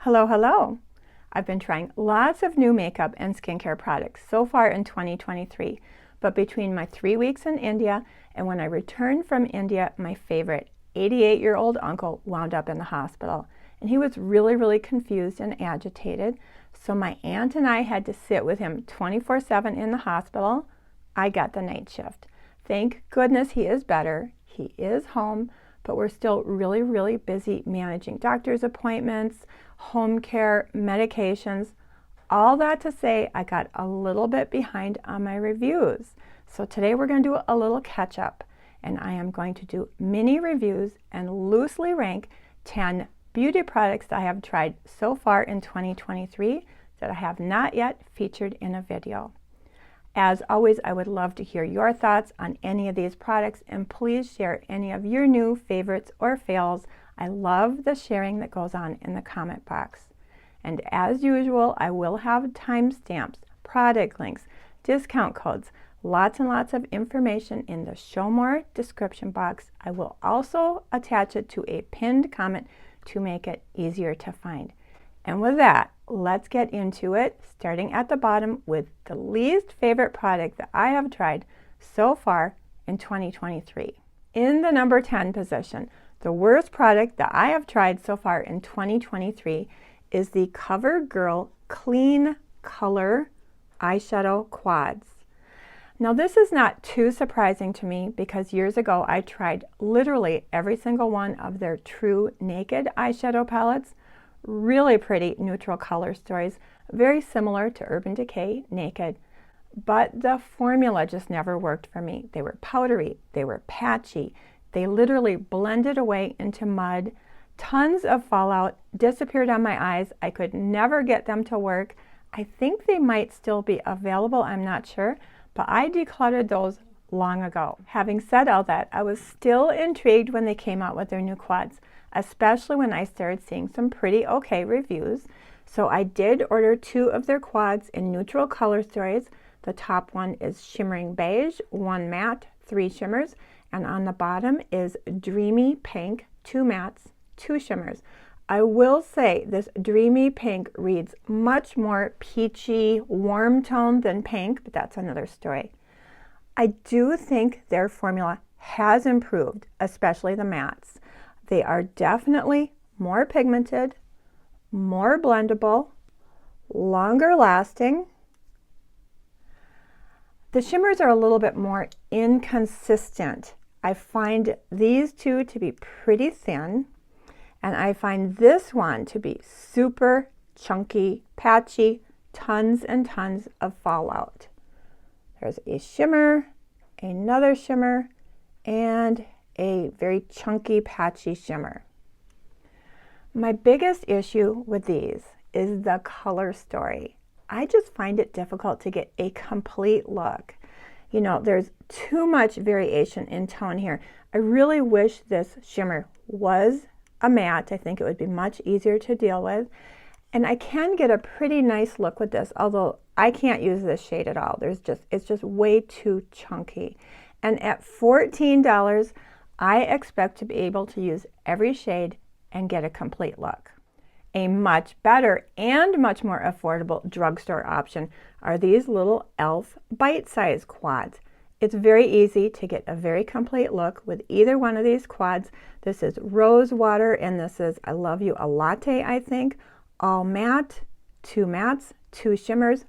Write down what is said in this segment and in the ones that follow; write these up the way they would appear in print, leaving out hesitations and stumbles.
Hello, hello. I've been trying lots of new makeup and skincare products so far in 2023, but between my 3 weeks in India and when I returned from India, my favorite 88-year-old uncle wound up in the hospital, and he was really confused and agitated. So my aunt and I had to sit with him 24/7 in the hospital. I got the night shift. Thank goodness he is better. He is home, but we're still really busy managing doctor's appointments, home care, medications. All that to say, I got a little bit behind on my reviews. So today we're going to do a little catch up, and I am going to do mini reviews and loosely rank 10 beauty products that I have tried so far in 2023 that I have not yet featured in a video. As always, I would love to hear your thoughts on any of these products, and please share any of your new favorites or fails. I love the sharing that goes on in the comment box. And as usual, I will have timestamps, product links, discount codes, lots and lots of information in the show more description box. I will also attach it to a pinned comment to make it easier to find. And with that, let's get into it, starting at the bottom with the least favorite product that I have tried so far in 2023. In the number 10 position, the worst product that I have tried so far in 2023 is the CoverGirl Clean Color Eyeshadow Quads. Now this is not too surprising to me because years ago I tried literally every single one of their true naked eyeshadow palettes. Really pretty neutral color stories, very similar to Urban Decay Naked, but the formula just never worked for me. They were powdery, they were patchy, they literally blended away into mud, tons of fallout, disappeared on my eyes. I could never get them to work. I think they might still be available, I'm not sure, but I decluttered those long ago. Having said all that, I was still intrigued when they came out with their new quads, especially when I started seeing some pretty okay reviews. So I did order 2 of their quads in neutral color stories. The top one is shimmering beige, 1 matte, 3 shimmers, and on the bottom is dreamy pink, 2 mattes, 2 shimmers. I will say this dreamy pink reads much more peachy, warm tone than pink, but that's another story. I do think their formula has improved, especially the mattes. They are definitely more pigmented, more blendable, longer lasting. The shimmers are a little bit more inconsistent. I find these 2 to be pretty thin, and I find this one to be super chunky, patchy, tons and tons of fallout. There's a shimmer, another shimmer, and a very chunky, patchy shimmer. My biggest issue with these is the color story. I just find it difficult to get a complete look. You know, there's too much variation in tone here. I really wish this shimmer was a matte. I think it would be much easier to deal with. And I can get a pretty nice look with this, although I can't use this shade at all. It's just way too chunky. And at $14, I expect to be able to use every shade and get a complete look. A much better and much more affordable drugstore option are these little e.l.f. bite-sized quads. It's very easy to get a very complete look with either one of these quads. This is Rose Water, and this is I Love You a Latte, I think. All matte, 2 mattes, 2 shimmers,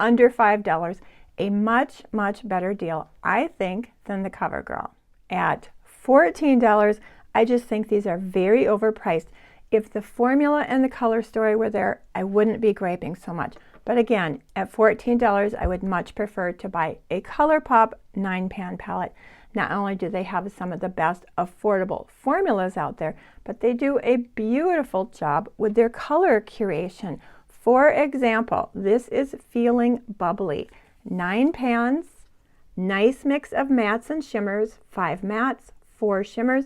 under $5. A much better deal, I think, than the CoverGirl. At $14, I just think these are very overpriced. If the formula and the color story were there, I wouldn't be griping so much. But again, at $14, I would much prefer to buy a ColourPop 9-pan palette. Not only do they have some of the best affordable formulas out there, but they do a beautiful job with their color curation. For example, this is Feeling Bubbly. 9 pans, nice mix of mattes and shimmers, 5 mattes, 4 shimmers,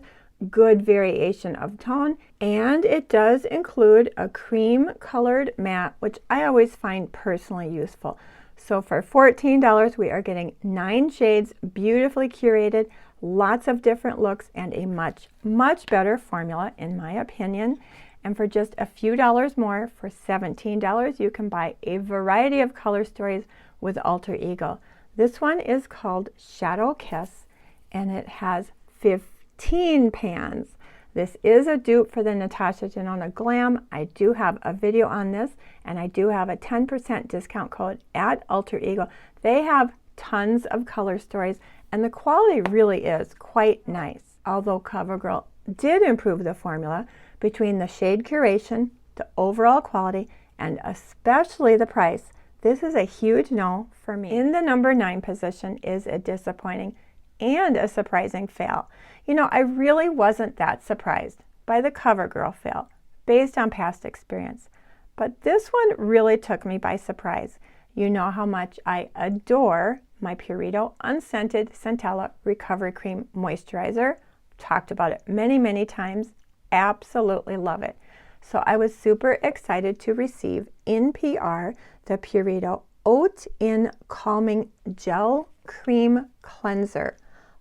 good variation of tone, and it does include a cream colored matte, which I always find personally useful. So for $14, we are getting 9 shades, beautifully curated, lots of different looks, and a much better formula in my opinion. And for just a few dollars more, for $17, you can buy a variety of color stories with Alter Ego. This one is called Shadow Kiss, and it has 15 pans. This is a dupe for the Natasha Denona Glam. I do have a video on this, and I do have a 10% discount code at Alter Ego. They have tons of color stories, and the quality really is quite nice. Although CoverGirl did improve the formula between the shade curation, the overall quality, and especially the price, this is a huge no for me. In the number 9 position is a disappointing and a surprising fail. You know, I really wasn't that surprised by the CoverGirl fail based on past experience, but this one really took me by surprise. You know how much I adore my Purito Unscented Centella Recovery Cream Moisturizer. Talked about it many, many times. Absolutely love it. So I was super excited to receive in PR the Purito Oat in Calming Gel Cream Cleanser.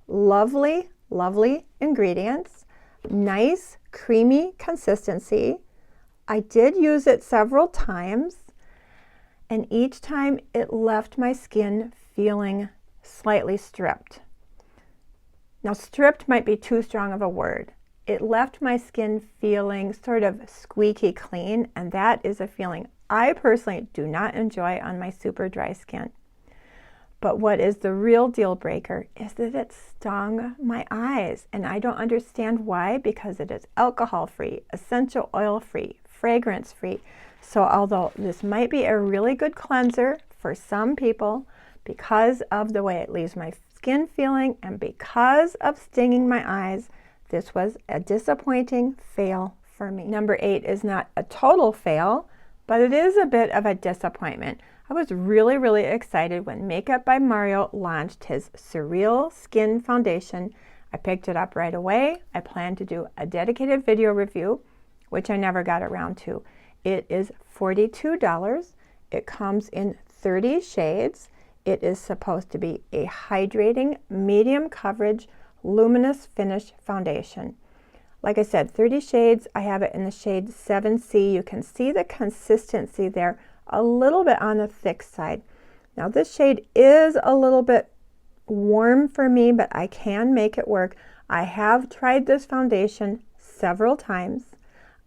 Lovely, lovely ingredients. Nice, creamy consistency. I did use it several times, and each time it left my skin feeling slightly stripped. Now, stripped might be too strong of a word. It left my skin feeling sort of squeaky clean, and that is a feeling I personally do not enjoy on my super dry skin. But what is the real deal breaker is that it stung my eyes, and I don't understand why, because it is alcohol-free, essential oil-free, fragrance-free. So although this might be a really good cleanser for some people, because of the way it leaves my skin feeling and because of stinging my eyes, this was a disappointing fail for me. Number 8 is not a total fail, but it is a bit of a disappointment. I was really, really excited when Makeup by Mario launched his Surreal Skin Foundation. I picked it up right away. I planned to do a dedicated video review, which I never got around to. It is $42. It comes in 30 shades. It is supposed to be a hydrating, medium coverage, luminous finish foundation. Like I said, 30 shades. I have it in the shade 7C. You can see the consistency there, a little bit on the thick side. Now this shade is a little bit warm for me, but I can make it work. I have tried this foundation several times.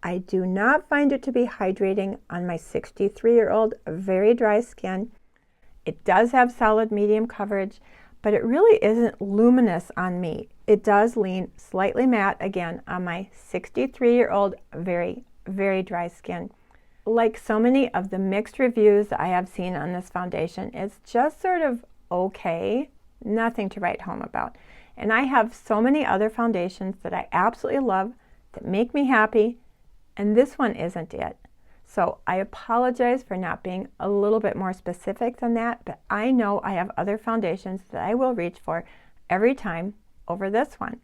I do not find it to be hydrating on my 63-year-old very dry skin. It does have solid medium coverage, but it really isn't luminous on me. It does lean slightly matte again on my 63-year-old very, very dry skin. Like so many of the mixed reviews I have seen on this foundation, it's just sort of okay, nothing to write home about. And I have so many other foundations that I absolutely love, that make me happy, and this one isn't it. So I apologize for not being a little bit more specific than that, but I know I have other foundations that I will reach for every time over this one.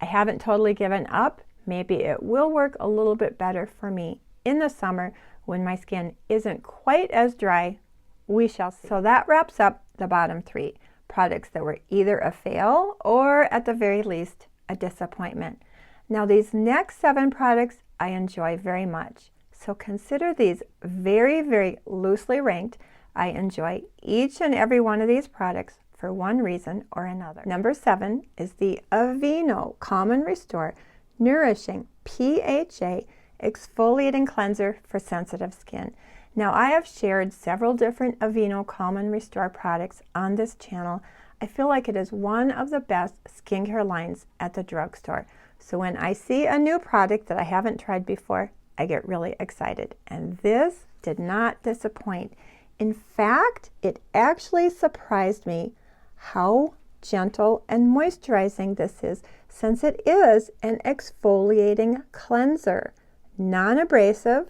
I haven't totally given up. Maybe it will work a little bit better for me in the summer when my skin isn't quite as dry. We shall see. So that wraps up the bottom 3 products that were either a fail or at the very least a disappointment. Now these next 7 products I enjoy very much. So consider these very, very loosely ranked. I enjoy each and every one of these products for one reason or another. Number 7 is the Aveeno Calm and Restore Nourishing PHA Exfoliating Cleanser for Sensitive Skin. Now I have shared several different Aveeno Calm and Restore products on this channel. I feel like it is one of the best skincare lines at the drugstore. So when I see a new product that I haven't tried before, I get really excited, and this did not disappoint. In fact, it actually surprised me how gentle and moisturizing this is, since it is an exfoliating cleanser, non-abrasive,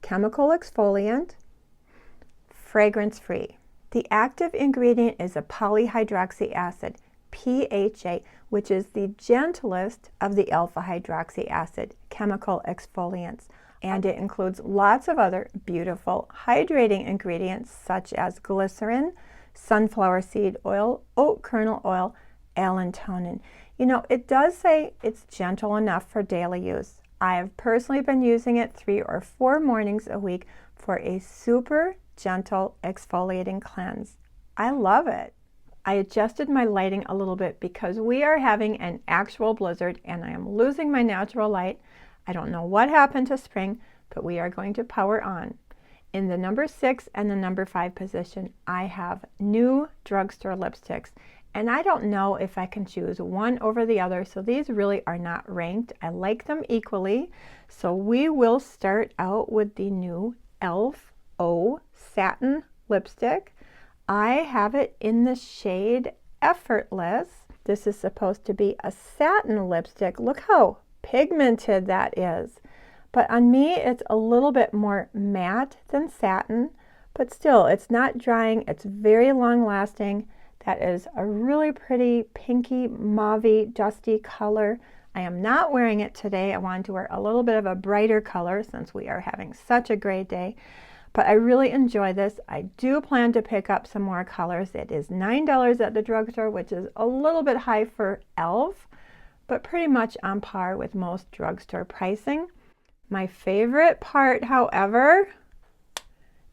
chemical exfoliant, fragrance-free. The active ingredient is a polyhydroxy acid, PHA, which is the gentlest of the alpha hydroxy acid chemical exfoliants. And it includes lots of other beautiful hydrating ingredients such as glycerin, sunflower seed oil, oat kernel oil, allantonin. You know, it does say it's gentle enough for daily use. I have personally been using it 3 or 4 mornings a week for a super gentle exfoliating cleanse. I love it. I adjusted my lighting a little bit because we are having an actual blizzard and I am losing my natural light. I don't know what happened to spring, but we are going to power on. In the number 6 and the number 5 position, I have new Drugstore Lipsticks. And I don't know if I can choose one over the other, so these really are not ranked. I like them equally. So we will start out with the new e.l.f. O Satin Lipstick. I have it in the shade Effortless. This is supposed to be a satin lipstick. Look how pigmented that is. But on me, it's a little bit more matte than satin, but still, it's not drying. It's very long lasting. That is a really pretty pinky, mauvey, dusty color. I am not wearing it today. I wanted to wear a little bit of a brighter color since we are having such a great day. But I really enjoy this. I do plan to pick up some more colors. It is $9 at the drugstore, which is a little bit high for e.l.f., but pretty much on par with most drugstore pricing. My favorite part, however,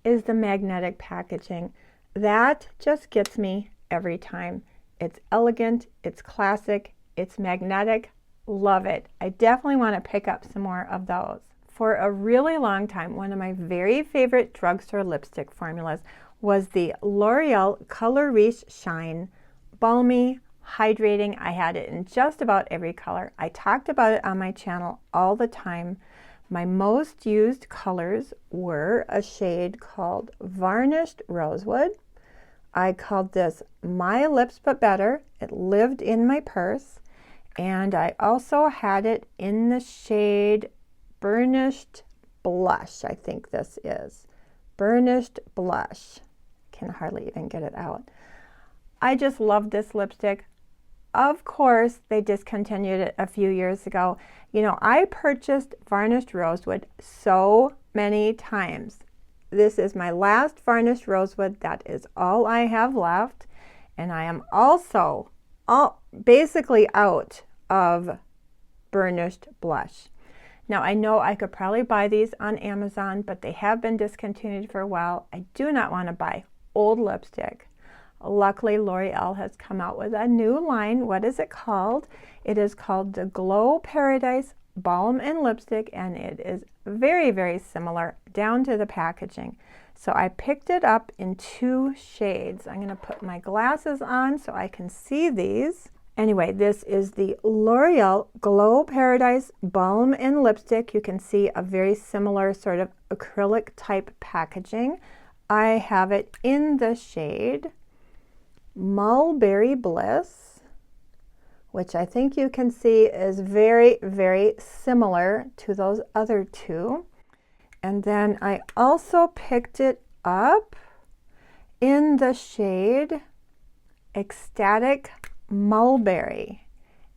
is the magnetic packaging. That just gets me every time. It's elegant, it's classic, it's magnetic. Love it. I definitely want to pick up some more of those. For a really long time, one of my very favorite drugstore lipstick formulas was the L'Oreal Color Riche Shine Balmy Hydrating. I had it in just about every color. I talked about it on my channel all the time. My most used colors were a shade called Varnished Rosewood. I called this My Lips But Better. It lived in my purse. And I also had it in the shade Burnished Blush, I think this is. Burnished Blush. Can hardly even get it out. I just love this lipstick. Of course, they discontinued it a few years ago. You know, I purchased Varnished Rosewood so many times. This is my last Varnished Rosewood. That is all I have left. And I am also basically out of Burnished Blush. Now, I know I could probably buy these on Amazon, but they have been discontinued for a while. I do not want to buy old lipstick. Luckily, L'Oreal has come out with a new line. What is it called? It is called the Glow Paradise Balm and Lipstick, and it is very, very similar down to the packaging. So I picked it up in 2 shades. I'm going to put my glasses on so I can see these. Anyway, this is the L'Oreal Glow Paradise Balm and Lipstick. You can see a very similar sort of acrylic type packaging. I have it in the shade Mulberry Bliss, which I think you can see is very, very similar to those other 2. And then I also picked it up in the shade Ecstatic Mulberry.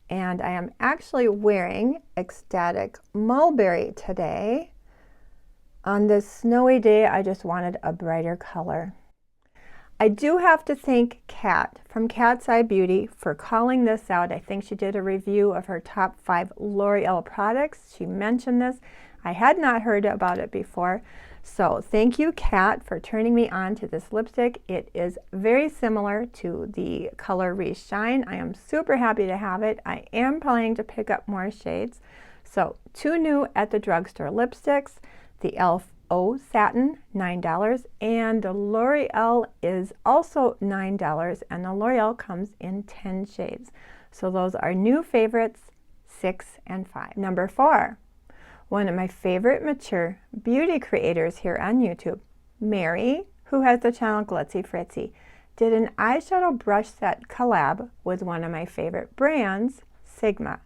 And I am actually wearing Ecstatic Mulberry today. On this snowy day, I just wanted a brighter color. I do have to thank Kat from Cat's Eye Beauty for calling this out. I think she did a review of her top 5 L'Oreal products. She mentioned this. I had not heard about it before. So thank you, Kat, for turning me on to this lipstick. It is very similar to the Color Riche Shine. I am super happy to have it. I am planning to pick up more shades. So 2 new at the drugstore lipsticks. The e.l.f. O Satin, $9, and the L'Oreal is also $9, and the L'Oreal comes in 10 shades. So those are new favorites, 6 and 5. Number 4, one of my favorite mature beauty creators here on YouTube, Mary, who has the channel Glitzy Fritzy, did an eyeshadow brush set collab with one of my favorite brands, Sigma.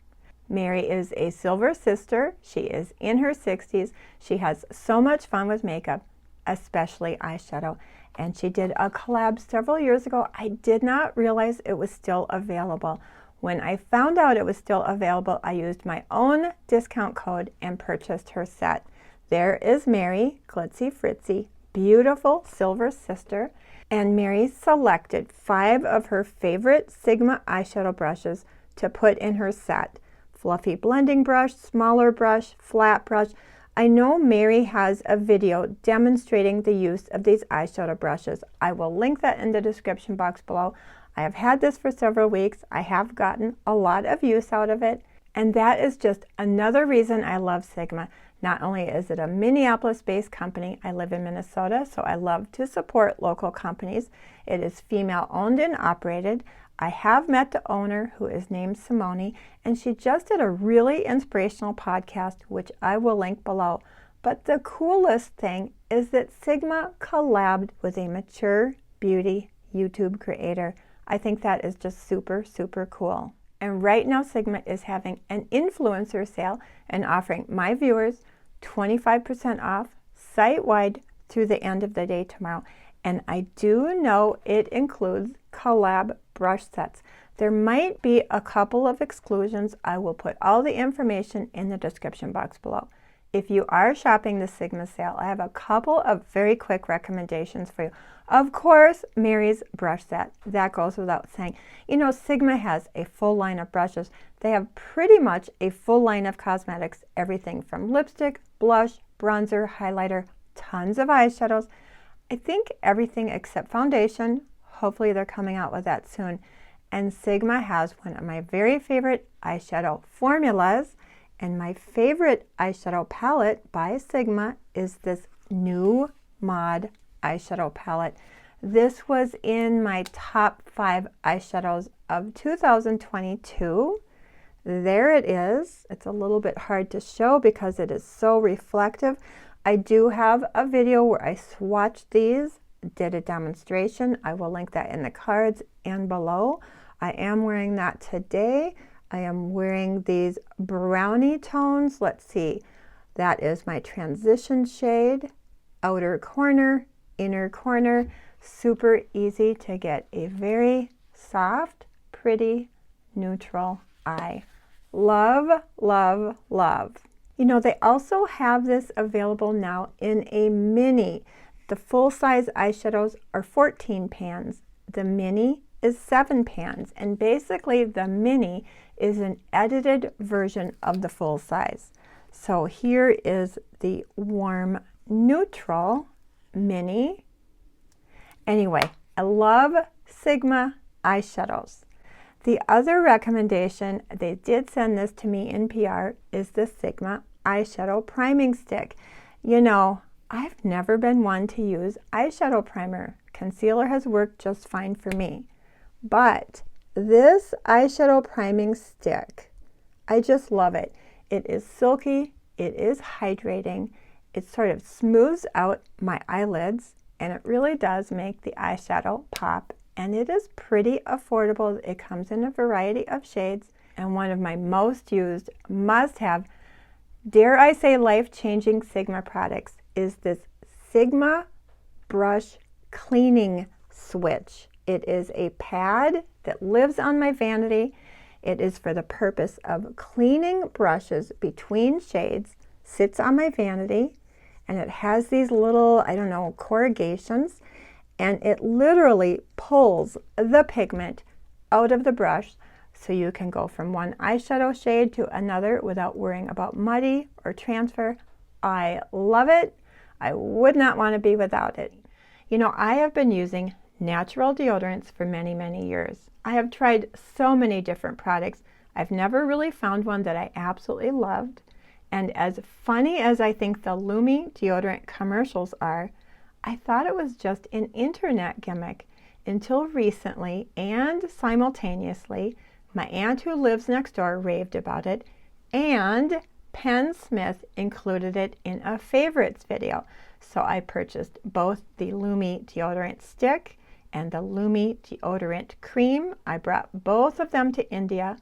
Mary is a silver sister. She is in her 60s. She has so much fun with makeup, especially eyeshadow. And she did a collab several years ago. I did not realize it was still available. When I found out it was still available, I used my own discount code and purchased her set. There is Mary, Glitzy Fritzy, beautiful silver sister. And Mary selected 5 of her favorite Sigma eyeshadow brushes to put in her set. fluffy blending brush, smaller brush, flat brush. I know Mary has a video demonstrating the use of these eyeshadow brushes. I will link that in the description box below. I have had this for several weeks. I have gotten a lot of use out of it. And that is just another reason I love Sigma. Not only is it a Minneapolis-based company, I live in Minnesota, so I love to support local companies. It is female owned and operated. I have met the owner, who is named Simone, and she just did a really inspirational podcast, which I will link below. But the coolest thing is that Sigma collabed with a mature beauty YouTube creator. I think that is just super, super cool. And right now, Sigma is having an influencer sale and offering my viewers 25% off site-wide through the end of the day tomorrow. And I do know it includes Collab brush sets. There might be a couple of exclusions. I will put all the information in the description box below. If you are shopping the Sigma sale, I have a couple of very quick recommendations for you. Of course, Mary's brush set. That goes without saying. You know, Sigma has a full line of brushes. They have pretty much a full line of cosmetics. Everything from lipstick, blush, bronzer, highlighter, tons of eyeshadows. I think everything except foundation. Hopefully they're coming out with that soon. And Sigma has one of my very favorite eyeshadow formulas. And my favorite eyeshadow palette by Sigma is this new Mod eyeshadow palette. This was in my top 5 eyeshadows of 2022. There it is. It's a little bit hard to show because it is so reflective. I do have a video where I swatched these, did a demonstration. I will link that in the cards and below. I am wearing that today. I am wearing these brownie tones. Let's see. That is my transition shade, outer corner, inner corner. Super easy to get a very soft, pretty, neutral eye. Love, love, love. You know, they also have this available now in a mini. The full-size eyeshadows are 14 pans. The mini is 7 pans. And basically, the mini is an edited version of the full size. So here is the warm neutral mini. Anyway, I love Sigma eyeshadows. The other recommendation, they did send this to me in PR, is the Sigma eyeshadow priming stick. You know, I've never been one to use eyeshadow primer. Concealer has worked just fine for me. But this eyeshadow priming stick, I just love it. It is silky, it is hydrating, it sort of smooths out my eyelids, and it really does make the eyeshadow pop. And it is pretty affordable. It comes in a variety of shades. And one of my most used, must-have, dare I say life-changing Sigma products is this Sigma brush cleaning switch. It is a pad that lives on my vanity. It is for the purpose of cleaning brushes between shades, sits on my vanity, and it has these little, I don't know, corrugations, and it literally pulls the pigment out of the brush so you can go from one eyeshadow shade to another without worrying about muddy or transfer. I love it. I would not want to be without it. You know, I have been using natural deodorants for many, many years. I have tried so many different products. I've never really found one that I absolutely loved. And as funny as I think the Lumi deodorant commercials are, I thought it was just an internet gimmick until recently, and simultaneously, my aunt who lives next door raved about it, and Penn Smith included it in a favorites video. So I purchased both the Lumi deodorant stick and the Lumi deodorant cream. I brought both of them to India.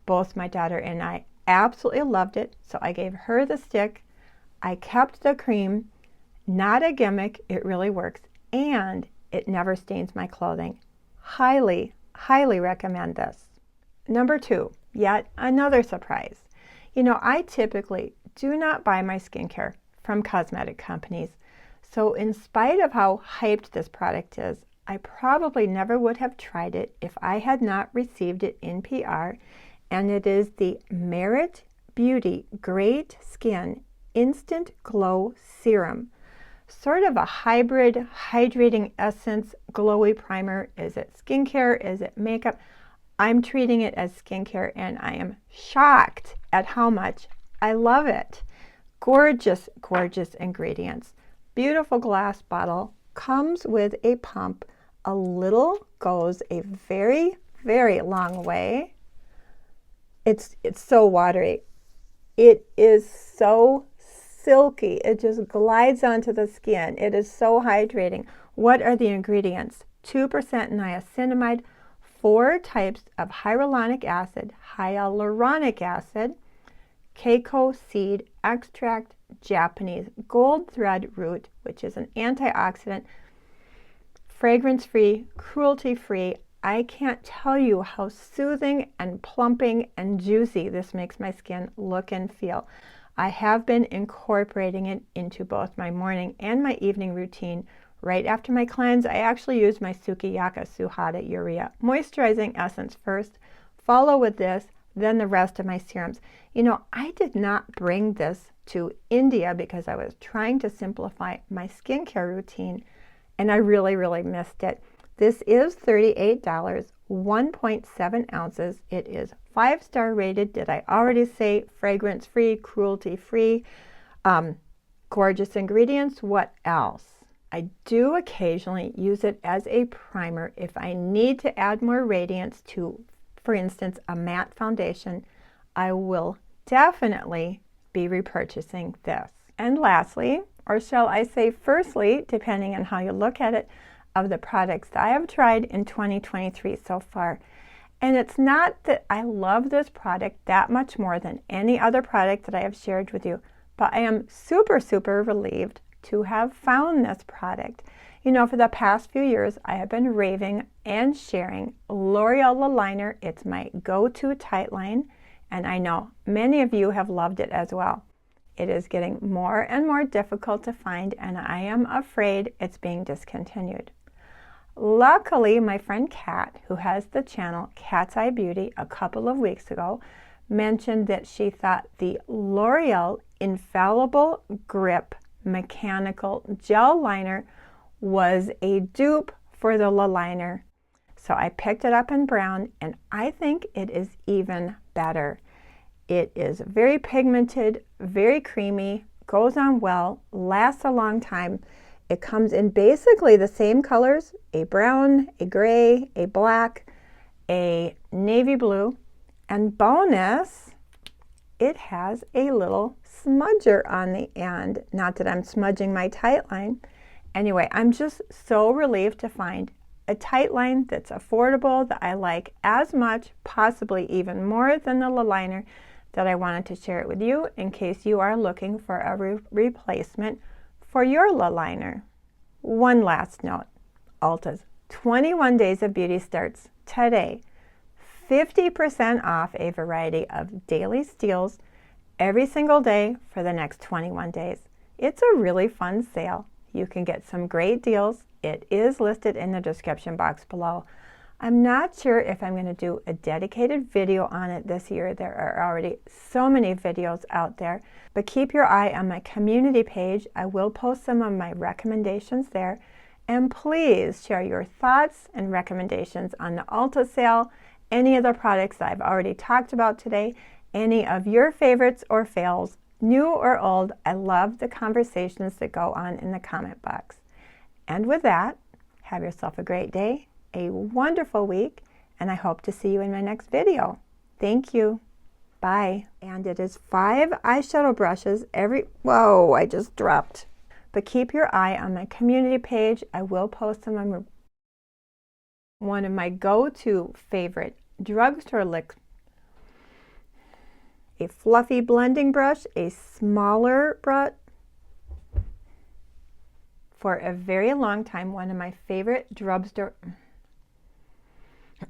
Both my daughter and I absolutely loved it, so I gave her the stick. I kept the cream. Not a gimmick, it really works, and it never stains my clothing. Highly, highly recommend this. Number 2, yet another surprise. You know, I typically do not buy my skincare from cosmetic companies, so in spite of how hyped this product is, I probably never would have tried it if I had not received it in PR, and it is the Merit Beauty Great Skin Instant Glow Serum. Sort of a hybrid hydrating essence glowy primer. Is it skincare? Is it makeup? I'm treating it as skincare, and I am shocked at how much I love it. Gorgeous, gorgeous ingredients. Beautiful glass bottle. Comes with a pump. A little goes a very, very long way. It's so watery. It is so silky. It just glides onto the skin. It is so hydrating. What are the ingredients? 2% niacinamide, 4 types of hyaluronic acid, Keiko seed extract, Japanese gold thread root, which is an antioxidant, fragrance-free, cruelty-free. I can't tell you how soothing and plumping and juicy this makes my skin look and feel. I have been incorporating it into both my morning and my evening routine. Right after my cleanse, I actually use my Sukiyaka Suhada Urea Moisturizing Essence first, follow with this, then the rest of my serums. You know, I did not bring this to India because I was trying to simplify my skincare routine, and I really, really missed it. This is $38, 1.7 ounces. It is 5-star rated. Did I already say fragrance-free, cruelty-free, gorgeous ingredients? What else? I do occasionally use it as a primer if I need to add more radiance to, for instance, a matte foundation. I will definitely be repurchasing this. And lastly, or shall I say firstly, depending on how you look at it, of the products that I have tried in 2023 so far. And it's not that I love this product that much more than any other product that I have shared with you, but I am super, super relieved to have found this product. You know, for the past few years, I have been raving and sharing L'Oreal Liner. It's my go-to tight line, and I know many of you have loved it as well. It is getting more and more difficult to find, and I am afraid it's being discontinued. Luckily, my friend Kat, who has the channel Cat's Eye Beauty, a couple of weeks ago, mentioned that she thought the L'Oreal Infallible Grip Mechanical Gel Liner was a dupe for the Liner. So I picked it up in brown, and I think it is even better. It is very pigmented, very creamy, goes on well, lasts a long time. It comes in basically the same colors, a brown, a gray, a black, a navy blue, and bonus, it has a little smudger on the end. Not that I'm smudging my tight line. Anyway, I'm just so relieved to find a tight line that's affordable, that I like as much, possibly even more than the Liner, that I wanted to share it with you in case you are looking for a replacement for your Liner. One last note, Ulta's 21 Days of Beauty starts today. 50% off a variety of daily steals every single day for the next 21 days. It's a really fun sale. You can get some great deals. It is listed in the description box below. I'm not sure if I'm going to do a dedicated video on it this year. There are already so many videos out there, but keep your eye on my community page. I will post some of my recommendations there, and please share your thoughts and recommendations on the Ulta sale, any of the products that I've already talked about today, any of your favorites or fails, new or old. I love the conversations that go on in the comment box. And with that, have yourself a great day, a wonderful week, and I hope to see you in my next video. Thank you. Bye. And it is 5 eyeshadow brushes whoa, I just dropped. But keep your eye on my community page. I will post them on one of my go-to favorite drugstore lipsticks. A fluffy blending brush, a smaller brush. For a very long time, one of my favorite drugstore